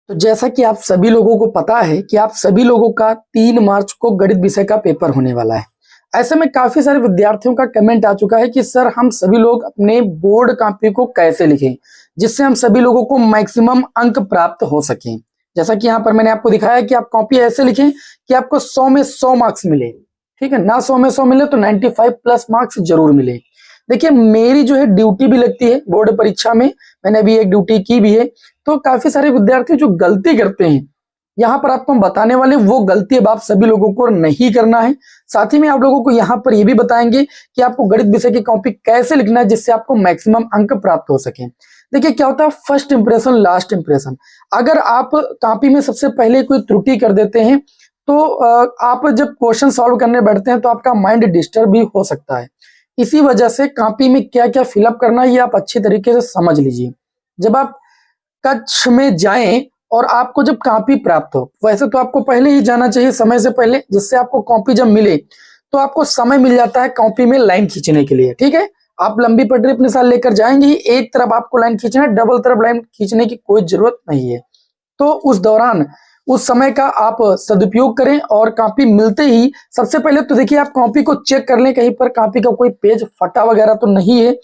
तो जैसा कि आप सभी लोगों को पता है कि आप सभी लोगों का 3 मार्च को गणित विषय का पेपर होने वाला है। ऐसे में काफी सारे विद्यार्थियों का कमेंट आ चुका है कि सर हम सभी लोग अपने बोर्ड कॉपी को कैसे लिखें जिससे हम सभी लोगों को मैक्सिमम अंक प्राप्त हो सकें। जैसा कि यहाँ पर मैंने आपको दिखाया कि आप कॉपी ऐसे लिखें कि आपको 100 में 100 मार्क्स मिले। ठीक है ना, 100 में 100 मिले तो 95 प्लस मार्क्स जरूर मिले। देखिए मेरी जो है ड्यूटी भी लगती है बोर्ड परीक्षा में, मैंने अभी एक ड्यूटी की भी है। तो काफी सारे विद्यार्थी जो गलती करते हैं यहाँ पर आपको हम बताने वाले, वो गलती अब आप सभी लोगों को नहीं करना है। साथ ही में आप लोगों को यहाँ पर ये भी बताएंगे कि आपको गणित विषय की कॉपी कैसे लिखना है जिससे आपको मैक्सिमम अंक प्राप्त हो सके। देखिए क्या होता है, फर्स्ट इंप्रेशन लास्ट इंप्रेशन। अगर आप कॉपी में सबसे पहले कोई त्रुटि कर देते हैं तो आप जब क्वेश्चन सॉल्व करने बैठते हैं तो आपका माइंड डिस्टर्ब भी हो सकता है। इसी वजह से कॉपी में क्या क्या फिलअप करना है ये आप अच्छी तरीके से समझ लीजिए। जब आप कक्ष में जाएं और आपको जब कॉपी प्राप्त हो, वैसे तो आपको पहले ही जाना चाहिए समय से पहले, जिससे आपको कॉपी जब मिले तो आपको समय मिल जाता है कॉपी में लाइन खींचने के लिए। ठीक है, आप लंबी पटरी अपने साथ लेकर जाएंगे ही, एक तरफ आपको लाइन खींचना है, डबल तरफ लाइन खींचने की कोई जरूरत नहीं है। तो उस दौरान उस समय का आप सदुपयोग करें और कॉपी मिलते ही सबसे पहले तो देखिए आप कॉपी को चेक कर लें, कहीं पर कॉपी का कोई पेज फटा वगैरह तो नहीं है।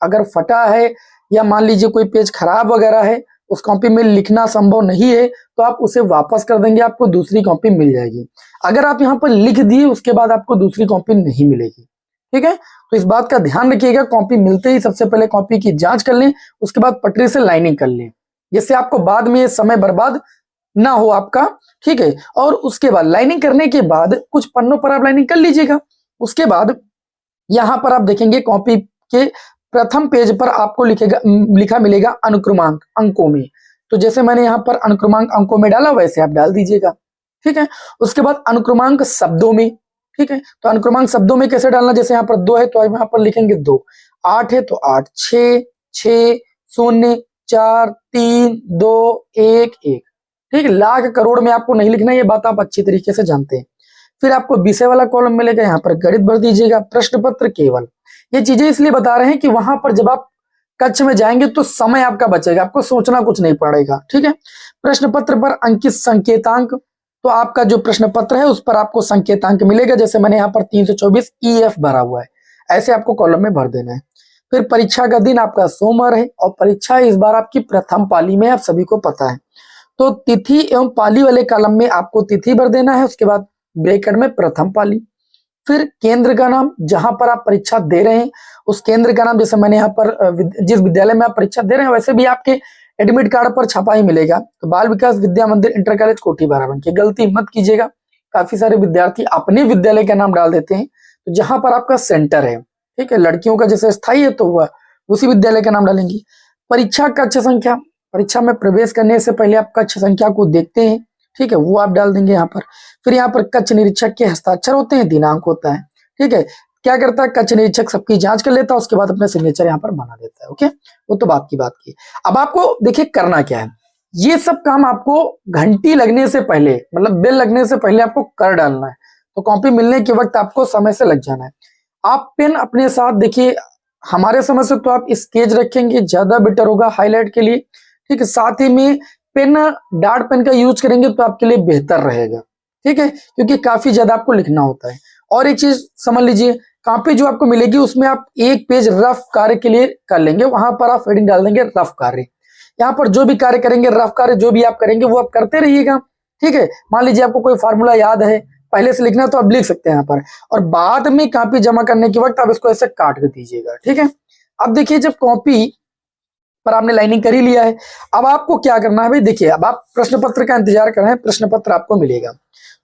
अगर फटा है या मान लीजिए कोई पेज खराब वगैरह है, उस कॉपी में लिखना संभव नहीं है, तो आप उसे वापस कर देंगे, आपको दूसरी कॉपी मिल जाएगी। अगर आप यहाँ पर लिख दिए उसके बाद आपको दूसरी कॉपी नहीं मिलेगी। ठीक है, तो इस बात का ध्यान रखिएगा, कॉपी मिलते ही सबसे पहले कॉपी की जांच कर लें, उसके बाद पटरी से लाइनिंग कर लें, जिससे आपको बाद में समय बर्बाद ना हो आपका। ठीक है, और उसके बाद लाइनिंग करने के बाद कुछ पन्नों पर आप लाइनिंग कर लीजिएगा। उसके बाद यहाँ पर आप देखेंगे कॉपी के प्रथम पेज पर आपको लिखा मिलेगा अनुक्रमांक अंकों में। तो जैसे मैंने यहाँ पर अनुक्रमांक अंकों में डाला वैसे आप डाल दीजिएगा। ठीक है, उसके बाद अनुक्रमांक शब्दों में। ठीक है, तो अनुक्रमांक शब्दों में कैसे डालना, जैसे यहाँ पर 2 है तो यहाँ पर लिखेंगे 2, 8 है तो 8, 6 6 0 4 3 2 1 1। ठीक है, लाख करोड़ में आपको नहीं लिखना, ये बात आप अच्छी तरीके से जानते हैं। फिर आपको विषय वाला कॉलम मिलेगा, यहाँ पर गणित भर दीजिएगा, प्रश्न पत्र केवल। ये चीजें इसलिए बता रहे हैं कि वहां पर जब आप कक्ष में जाएंगे तो समय आपका बचेगा, आपको सोचना कुछ नहीं पड़ेगा। ठीक है, प्रश्न पत्र पर अंकित संकेतांक, तो आपका जो प्रश्न पत्र है उस पर आपको संकेतांक मिलेगा। जैसे मैंने यहाँ पर 324 EF भरा हुआ है, ऐसे आपको कॉलम में भर देना है। फिर परीक्षा का दिन आपका सोमवार है और परीक्षा इस बार आपकी प्रथम पाली में, आप सभी को पता है। तो तिथि एवं पाली वाले कॉलम में आपको तिथि भर देना है, उसके बाद ब्रैकेट में प्रथम पाली। फिर केंद्र का नाम, जहां पर आप परीक्षा दे रहे हैं उस केंद्र का नाम, जैसे मैंने यहाँ पर जिस विद्यालय में आप परीक्षा दे रहे हैं वैसे भी आपके एडमिट कार्ड पर छपा ही मिलेगा। तो बाल विकास विद्या मंदिर इंटर कॉलेज कोठी बाराबंकी, गलती मत कीजिएगा। काफी सारे विद्यार्थी अपने विद्यालय का नाम डाल देते हैं, तो जहां पर आपका सेंटर है, ठीक है, लड़कियों का जैसे स्थायी है तो वह उसी विद्यालय का नाम डालेंगे। परीक्षा कक्ष संख्या, परीक्षा में प्रवेश करने से पहले आप कक्ष संख्या को देखते हैं, ठीक है, वो आप डाल देंगे यहाँ पर। फिर यहाँ पर कक्ष निरीक्षक के हस्ताक्षर होते हैं, दिनांक होता है। ठीक है, क्या करता है, कक्ष निरीक्षक सबकी जांच कर लेता है, उसके बाद अपना सिग्नेचर यहाँ पर बना देता है। ओके, वो तो बात की। अब आपको देखिए करना क्या है, ये सब काम आपको घंटी लगने से पहले, मतलब बेल लगने से पहले आपको कर डालना है। तो कॉपी मिलने के वक्त आपको समय से लग जाना है। आप पेन अपने साथ, देखिए हमारे समय से तो आप स्केच रखेंगे ज्यादा बेटर होगा हाईलाइट के लिए। ठीक है, साथ ही में पेन, डार्ट पेन का यूज करेंगे तो आपके लिए बेहतर रहेगा। ठीक है, क्योंकि काफी ज्यादा आपको लिखना होता है। और एक चीज समझ लीजिए, कॉपी जो आपको मिलेगी उसमें आप एक पेज रफ कार्य के लिए कर लेंगे, वहां पर आप हेडिंग डाल देंगे रफ कार्य। यहाँ पर जो भी कार्य करेंगे, रफ कार्य जो भी आप करेंगे वो आप करते रहिएगा। ठीक है, मान लीजिए आपको कोई फार्मूला याद है पहले से लिखना है तो आप लिख सकते हैं यहाँ पर, और बाद में कॉपी जमा करने के वक्त आप इसको ऐसे काट कर दीजिएगा। ठीक है, अब देखिए जब कॉपी पर आपने लाइनिंग कर ही लिया है, अब आपको क्या करना है भाई, देखिए अब आप प्रश्न पत्र का इंतजार कर रहे हैं, प्रश्न पत्र आपको मिलेगा।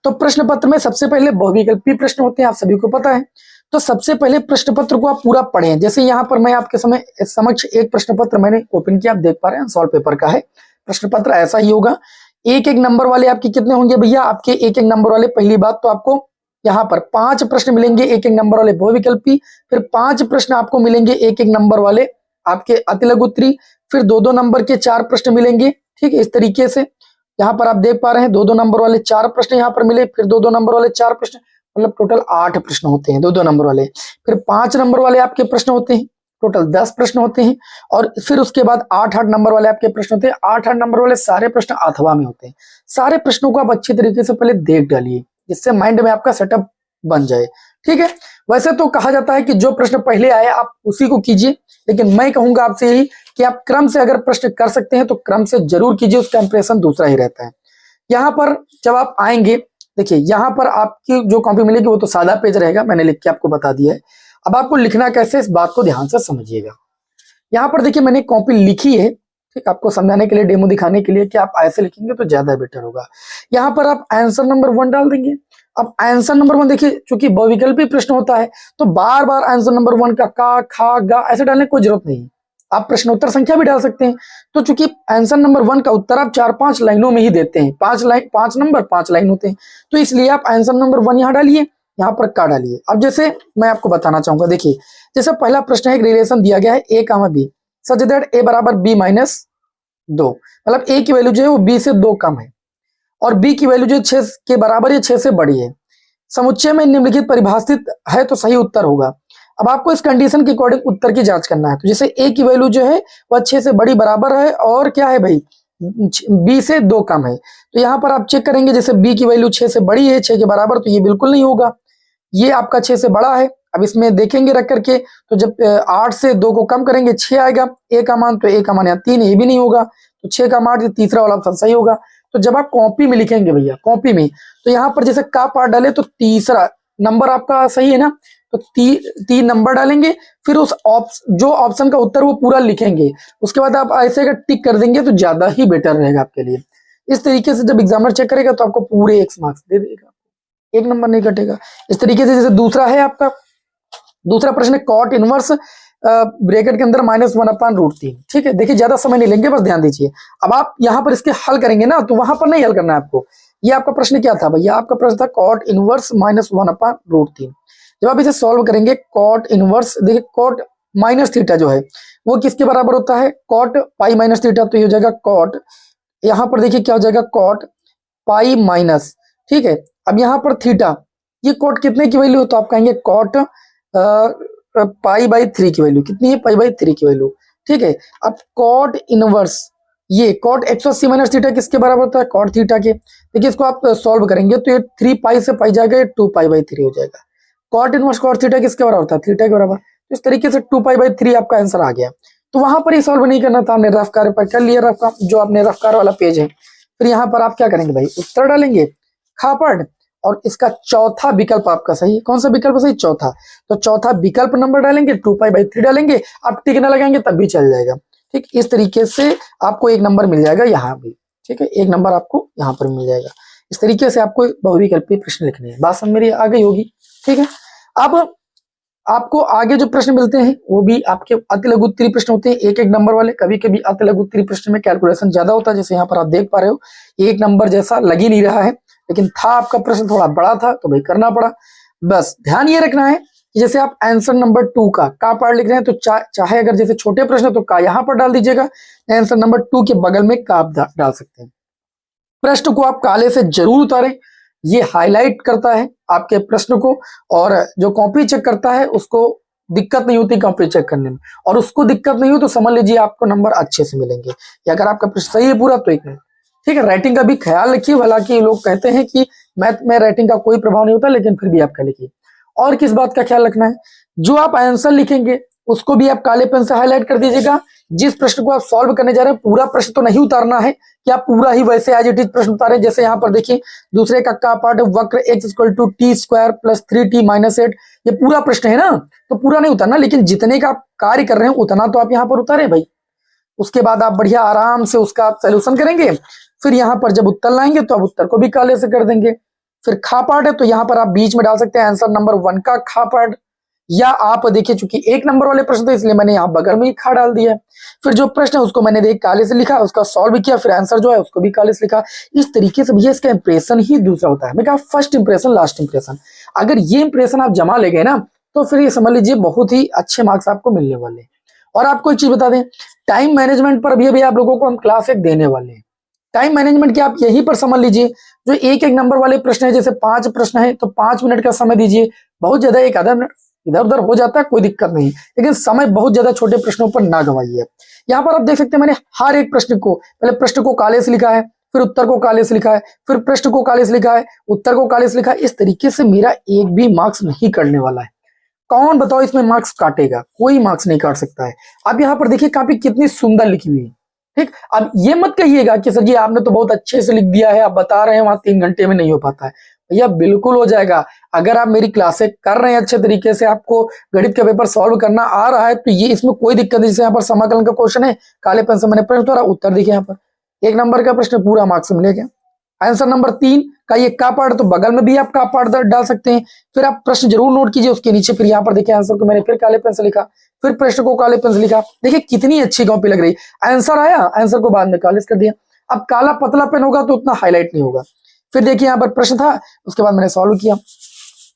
तो प्रश्न पत्र में सबसे पहले बहुविकल्पी प्रश्न होते हैं, आप सभी को पता है। तो सबसे पहले प्रश्न पत्र को आप पूरा पढ़ें। जैसे यहाँ पर मैं आपके समक्ष एक प्रश्न पत्र मैंने ओपन किया, आप देख पा रहे हैं सॉल्व पेपर का है। प्रश्न पत्र ऐसा ही होगा। एक नंबर वाले आपके कितने होंगे भैया, आपके एक नंबर वाले, पहली बात तो आपको यहाँ पर 5 प्रश्न मिलेंगे एक नंबर वाले बहुविकल्पी। फिर 5 प्रश्न आपको मिलेंगे एक नंबर वाले आपके अतिलघु उत्तरी। फिर 2-2 नंबर के 4 प्रश्न मिलेंगे। ठीक है, इस तरीके से यहाँ पर आप देख पा रहे हैं 2-2 नंबर वाले 4 प्रश्न यहाँ पर मिले। फिर 2-2 नंबर वाले 4 प्रश्न, मतलब टोटल 8 प्रश्न होते हैं 2-2 नंबर वाले। फिर 5 नंबर वाले आपके प्रश्न होते हैं टोटल 10 प्रश्न होते हैं और फिर उसके बाद 8-8 नंबर वाले आपके प्रश्न होते हैं। 8-8 नंबर वाले सारे प्रश्न अथवा में होते हैं। सारे प्रश्नों को आप अच्छी तरीके से पहले देख डालिए, जिससे माइंड में आपका सेटअप बन जाए। ठीक है, वैसे तो कहा जाता है कि जो प्रश्न पहले आए आप उसी को कीजिए, लेकिन मैं कहूंगा आपसे यही कि आप क्रम से अगर प्रश्न कर सकते हैं तो क्रम से जरूर कीजिए, उसका इंप्रेशन दूसरा ही रहता है। यहाँ पर जब आप आएंगे, देखिए यहाँ पर आपकी जो कॉपी मिलेगी वो तो सादा पेज रहेगा, मैंने लिख के आपको बता दिया है। अब आपको लिखना कैसे, इस बात को ध्यान से समझिएगा। यहाँ पर देखिए मैंने कॉपी लिखी है, ठीक, आपको समझाने के लिए, डेमो दिखाने के लिए कि आप ऐसे लिखेंगे तो ज्यादा बेटर होगा। यहाँ पर आप आंसर नंबर 1 डाल देंगे। अब आंसर नंबर 1 देखिए, चूंकि बहुविकल्पी प्रश्न होता है तो बार बार आंसर नंबर 1 का खा गा ऐसे डालने की कोई जरूरत नहीं है। आप प्रश्नोत्तर संख्या भी डाल सकते हैं। तो चूंकि आंसर नंबर 1 का उत्तर आप 4-5 लाइनों में ही देते हैं, 5 नंबर 5 लाइन होते हैं, तो इसलिए आप आंसर नंबर 1 यहाँ डालिए, यहाँ पर का डालिए। अब जैसे मैं आपको बताना चाहूंगा, देखिए जैसे पहला प्रश्न है, एक रिलेशन दिया गया है a, b such that a बराबर b माइनस 2, मतलब a की वैल्यू जो है वो b से 2 कम है और b की वैल्यू जो 6 के बराबर या 6 से बड़ी है। समुच्चय में निम्नलिखित परिभाषित है तो सही उत्तर होगा। अब आपको इस कंडीशन के अकॉर्डिंग उत्तर की जांच करना है। तो जैसे a की वैल्यू जो है वह 6 से बड़ी बराबर है और क्या है भाई, b से 2 कम है। तो यहाँ पर आप चेक करेंगे, जैसे b की वैल्यू 6 से बड़ी है, 6 के बराबर, तो ये बिल्कुल नहीं होगा, ये आपका 6 से बड़ा है। अब इसमें देखेंगे रख करके, तो जब 8 से 2 को कम करेंगे 6 आएगा, a का मान, तो a का मान यहाँ 3 है, ये भी नहीं होगा, तो 6 का मान, तीसरा वाला ऑप्शन सही होगा। तो जब आप कॉपी में लिखेंगे भैया, कॉपी में, तो यहाँ पर जैसे का पार्ट डाले तो तीसरा नंबर आपका सही है ना, तो 3 नंबर डालेंगे, फिर उस जो ऑप्शन का उत्तर वो पूरा लिखेंगे, उसके बाद आप ऐसे अगर टिक कर देंगे तो ज्यादा ही बेटर रहेगा आपके लिए। इस तरीके से जब एग्जामिनर चेक करेगा तो आपको पूरे X मार्क्स दे देगा, 1 नंबर नहीं कटेगा। इस तरीके से जैसे दूसरा है आपका, दूसरा प्रश्न है कॉट इनवर्स ब्रैकेट के अंदर -1/√3। ठीक है, देखिए ज्यादा समय नहीं लेंगे, बस ध्यान दीजिए। अब आप यहाँ पर इसके हल करेंगे ना, तो वहां पर नहीं हल करना है आपको। ये आपका प्रश्न क्या था भैया, आपका प्रश्न था कॉट इनवर्स -1/√3। जब आप इसे सॉल्व करेंगे, कॉट इनवर्स, देखिए कॉट माइनस थीटा जो है वो किसके बराबर होता है, कॉट पाई माइनस थीटा, तो ये हो जाएगा कॉट, यहाँ पर देखिए क्या हो जाएगा, कॉट पाई माइनस, ठीक है। अब यहाँ पर थीटा, ये कॉट कितने की वैल्यू, तो आप कहेंगे कॉट π/3 की वैल्यू कितनी है, π/3 की वैल्यू, ठीक है। अब कॉट इनवर्स, ये कॉट 180 माइनस थीटा किसके बराबर होता है, कॉट थीटा के। देखिए इसको आप सॉल्व करेंगे तो ये 3 पाई से पाई जाएगा, ये 2 π/3 हो जाएगा। कॉट इनवर्स कॉट थीटा किसके बराबर होता है, थीटा के बराबर। तो इस तरीके से 2 π/3 आपका आंसर आ गया। तो वहां पर ये सॉल्व नहीं करना था, हमने रफ कार्य पर कर लिया, रफ का जो आपने रफ कार्य वाला पेज है। फिर यहाँ पर आप क्या करेंगे भाई, उत्तर डालेंगे खापड़, और इसका चौथा विकल्प आपका सही है। कौन सा विकल्प सही, चौथा। तो चौथा विकल्प नंबर डालेंगे, 2 π/3 डालेंगे, आप टिक ना लगाएंगे तब भी चल जाएगा। ठीक, इस तरीके से आपको 1 नंबर मिल जाएगा यहाँ भी। ठीक है, 1 नंबर आपको यहाँ पर मिल जाएगा। इस तरीके से आपको बहुविकल्पी प्रश्न लिखने हैं। बात समझ मेरी आ गई होगी। ठीक है, अब आपको आगे जो प्रश्न मिलते हैं वो भी आपके अति लघु उत्तरीय प्रश्न होते हैं, 1-1 नंबर वाले। कभी कभी अति लघु उत्तरीय प्रश्न में कैलकुलेशन ज्यादा होता है, जैसे यहाँ पर आप देख पा रहे हो 1 नंबर जैसा लग ही नहीं रहा है, लेकिन था आपका प्रश्न थोड़ा बड़ा था तो भाई करना पड़ा। बस ध्यान ये रखना है कि जैसे आप आंसर नंबर 2 का पार्ट लिख रहे हैं तो चाहे अगर जैसे छोटे प्रश्न तो का यहाँ पर डाल दीजिएगा, आंसर नंबर 2 के बगल में का आप डाल सकते हैं। प्रश्न को आप काले से जरूर उतारें, ये हाईलाइट करता है आपके प्रश्न को, और जो कॉपी चेक करता है उसको दिक्कत नहीं होती कॉपी चेक करने में, और उसको दिक्कत नहीं हो तो समझ लीजिए आपको नंबर अच्छे से मिलेंगे। या अगर आपका प्रश्न सही है पूरा तो 1 नंबर। ठीक है, राइटिंग का भी ख्याल रखिए, हालांकि लोग कहते हैं कि मैथ में राइटिंग का कोई प्रभाव नहीं होता, लेकिन फिर भी आपका लिखिए। और किस बात का ख्याल रखना है, जो आप आंसर लिखेंगे उसको भी आप काले पेन से हाईलाइट कर दीजिएगा। जिस प्रश्न को आप सॉल्व करने जा रहे हैं पूरा प्रश्न तो नहीं उतारना है कि आप पूरा ही वैसे एज इट इज प्रश्न उतारें। जैसे यहाँ पर देखिए दूसरे का पार्ट वक्र x = t² + 3t - 8, ये पूरा प्रश्न है ना, तो पूरा नहीं उतारना, लेकिन जितने का आप कार्य कर रहे हैं उतना तो आप यहाँ पर उतारे भाई। उसके बाद आप बढ़िया आराम से उसका सोल्यूशन करेंगे, फिर यहाँ पर जब उत्तर लाएंगे तो आप उत्तर को भी काले से कर देंगे। फिर खा पार्ट है तो यहाँ पर आप बीच में डाल सकते हैं आंसर नंबर 1 का खा पार्ट, या आप देखिए चूंकि 1 नंबर वाले प्रश्न थे इसलिए मैंने यहाँ बगल में ही खा डाल दिया। फिर जो प्रश्न है उसको मैंने देख काले से लिखा, उसका सॉल्व किया, फिर आंसर जो है उसको भी काले से लिखा। इस तरीके से भैया इसका इंप्रेशन ही दूसरा होता है। मैं कहा फर्स्ट इंप्रेशन लास्ट इंप्रेशन, अगर ये इंप्रेशन आप जमा ले गए ना तो फिर ये समझ लीजिए बहुत ही अच्छे मार्क्स आपको मिलने वाले हैं। और आपको एक चीज बता दें, टाइम मैनेजमेंट पर भी आप लोगों को हम क्लास 1 देने वाले हैं। टाइम मैनेजमेंट की आप यहीं पर समझ लीजिए, जो 1-1 नंबर वाले प्रश्न है, जैसे 5 प्रश्न है तो 5 मिनट का समय दीजिए, बहुत ज्यादा 1 आधा मिनट, इधर उधर हो जाता है, कोई दिक्कत नहीं, लेकिन समय बहुत ज्यादा छोटे प्रश्नों पर ना गवाइए। यहाँ पर आप देख सकते हैं मैंने हर एक प्रश्न को, पहले प्रश्न को काले से लिखा है, फिर उत्तर को काले से लिखा है, फिर प्रश्न को काले से लिखा है, उत्तर को काले से लिखा है। इस तरीके से मेरा एक भी मार्क्स नहीं कटने वाला है। कौन बताओ इसमें मार्क्स काटेगा? कोई मार्क्स नहीं काट सकता है। अब यहाँ पर देखिए काफी कितनी सुंदर लिखी हुई है। ठीक, अब ये मत कहिएगा कि सर जी आपने तो बहुत अच्छे से लिख दिया है, आप बता रहे हैं वहां 3 घंटे में नहीं हो पाता है। भैया बिल्कुल हो जाएगा। अगर आप मेरी क्लासें कर रहे हैं अच्छे तरीके से, आपको गणित का पेपर सॉल्व करना आ रहा है, तो ये इसमें कोई दिक्कत नहीं। जैसे यहाँ पर समाकलन का क्वेश्चन है, काले पेन से मैंने प्रश्न उतारा, उत्तर देखिए यहाँ पर 1 नंबर का प्रश्न, पूरा मार्क्स मिलेगा। आंसर नंबर 3 का ये का पार्ट, तो बगल में भी आप का पार्ट डाल सकते हैं। फिर आप प्रश्न जरूर नोट कीजिए उसके नीचे। फिर यहाँ पर देखिए आंसर को मैंने फिर काले पेन से लिखा, फिर प्रश्न को काले पेन से लिखा। देखिए कितनी अच्छी कॉपी लग रही। आंसर आया, आंसर को बाद में काले कर दिया। अब काला पतला पेन होगा तो उतना हाईलाइट नहीं होगा। फिर देखिए यहाँ पर प्रश्न था, उसके बाद मैंने सॉल्व किया।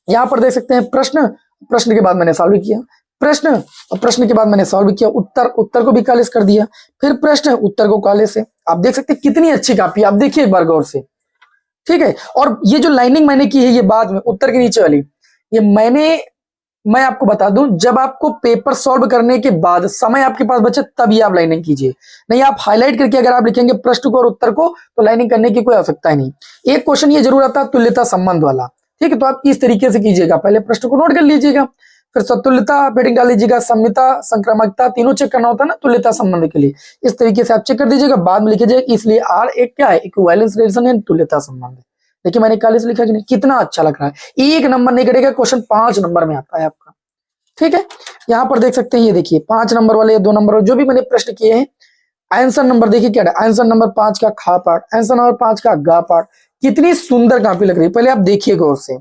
यहाँ पर देख सकते हैं प्रश्न, प्रश्न के बाद मैंने सॉल्व किया, प्रश्न और प्रश्न के बाद मैंने सॉल्व किया, उत्तर, उत्तर को भी काले से कर दिया, फिर प्रश्न, उत्तर को काले से। आप देख सकते हैं कितनी अच्छी कॉपी। आप देखिए एक बार गौर से, ठीक है। और ये जो लाइनिंग मैंने की है ये बाद में, उत्तर के नीचे वाली, ये मैं आपको बता दूं, जब आपको पेपर सॉल्व करने के बाद समय आपके पास बचे तब ये आप लाइनिंग कीजिए। नहीं आप हाईलाइट करके अगर आप लिखेंगे प्रश्न को और उत्तर को, तो लाइनिंग करने की कोई आवश्यकता ही नहीं। एक क्वेश्चन ये जरूर आता है तुल्यता संबंध वाला, ठीक है, तो आप इस तरीके से कीजिएगा। पहले प्रश्न को नोट कर लीजिएगा, फिर सतुल्यता हेडिंग डाल लीजिएगा, सम्यता, संक्रामकता, तीनों चेक करना होता है ना तुल्यता संबंध के लिए। इस तरीके से आप चेक कर दीजिएगा, बाद में लिखिएगा। इसलिए आर एक क्या है, इक्विवेलेंस रिलेशन है, तुल्यता संबंध है। देखिए मैंने काले से लिखा कि नहीं, कितना अच्छा लग रहा है। 1 नंबर नहीं कटेगा, क्वेश्चन 5 नंबर में आता है आपका, ठीक है। यहाँ पर देख सकते हैं, ये देखिए 5 नंबर वाले, 2 नंबर जो भी मैंने प्रश्न किए हैं। आंसर नंबर देखिए क्या है, आंसर नंबर 5 का खा पार्ट, आंसर नंबर 5 का गा पार्ट। कितनी सुंदर कॉपी लग रही है, पहले आप देखिए गौर से,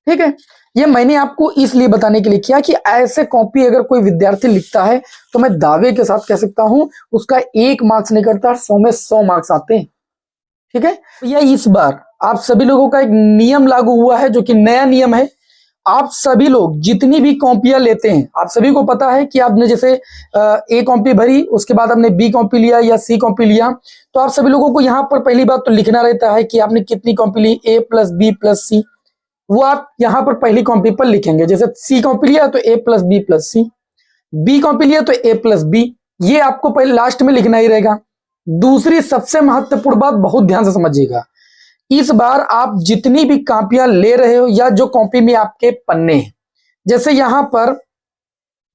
ठीक है। ये मैंने आपको इसलिए बताने के लिए किया कि ऐसे कॉपी अगर कोई विद्यार्थी लिखता है तो मैं दावे के साथ कह सकता हूं उसका 1 मार्क्स नहीं करता, 100 में 100 मार्क्स आते हैं, ठीक है। यह इस बार आप सभी लोगों का एक नियम लागू हुआ है, जो कि नया नियम है। आप सभी लोग जितनी भी कॉपियां लेते हैं, आप सभी को पता है कि आपने जैसे ए कॉपी भरी, उसके बाद आपने बी कॉपी लिया या सी कॉपी लिया, तो आप सभी लोगों को यहाँ पर पहली बात तो लिखना रहता है कि आपने कितनी कॉपी ली, ए प्लस बी प्लस सी। वो आप यहाँ पर पहली कॉपी पर लिखेंगे। जैसे सी कॉपी लिया तो ए प्लस बी प्लस सी, बी कॉपी लिया तो ए प्लस बी, ये आपको पहले लास्ट में लिखना ही रहेगा। दूसरी सबसे महत्वपूर्ण बात, बहुत ध्यान से समझिएगा, इस बार आप जितनी भी कॉपियां ले रहे हो या जो कॉपी में आपके पन्ने हैं, जैसे यहां पर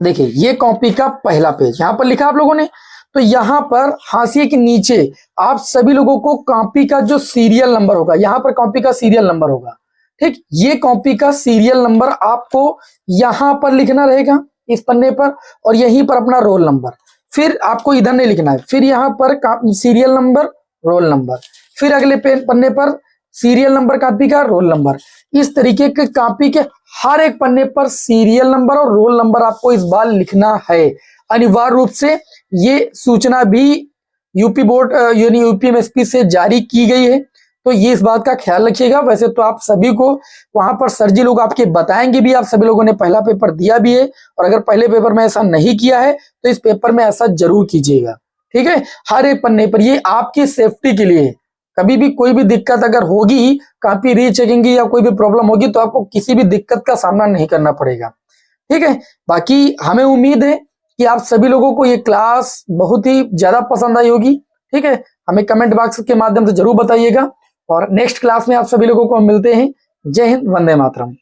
देखिए ये कॉपी का पहला पेज यहां पर लिखा आप लोगों ने, तो यहां पर हाशिए के नीचे आप सभी लोगों को कॉपी का जो सीरियल नंबर होगा, यहां पर कॉपी का सीरियल नंबर होगा, ठीक। ये कॉपी का सीरियल नंबर आपको यहां पर लिखना रहेगा इस पन्ने पर, और यहीं पर अपना रोल नंबर। फिर आपको इधर नहीं लिखना है, फिर यहाँ पर सीरियल नंबर, रोल नंबर, फिर अगले पन्ने पर सीरियल नंबर कॉपी का, रोल नंबर। इस तरीके के कॉपी के हर एक पन्ने पर सीरियल नंबर और रोल नंबर आपको इस बार लिखना है अनिवार्य रूप से। ये सूचना भी यूपी बोर्ड यानी यूपीएमएसपी से जारी की गई है, तो ये इस बात का ख्याल रखिएगा। वैसे तो आप सभी को वहां पर सर जी लोग आपके बताएंगे भी, आप सभी लोगों ने पहला पेपर दिया भी है, और अगर पहले पेपर में ऐसा नहीं किया है तो इस पेपर में ऐसा जरूर कीजिएगा, ठीक है। हर एक पन्ने पर, ये आपकी सेफ्टी के लिए। कभी भी कोई भी दिक्कत अगर होगी, कॉपी रीचेकिंग या कोई भी प्रॉब्लम होगी, तो आपको किसी भी दिक्कत का सामना नहीं करना पड़ेगा, ठीक है। बाकी हमें उम्मीद है कि आप सभी लोगों को ये क्लास बहुत ही ज्यादा पसंद आई होगी, ठीक है। हमें कमेंट बॉक्स के माध्यम से जरूर बताइएगा, और नेक्स्ट क्लास में आप सभी लोगों को मिलते हैं। जय हिंद, वंदे मातरम।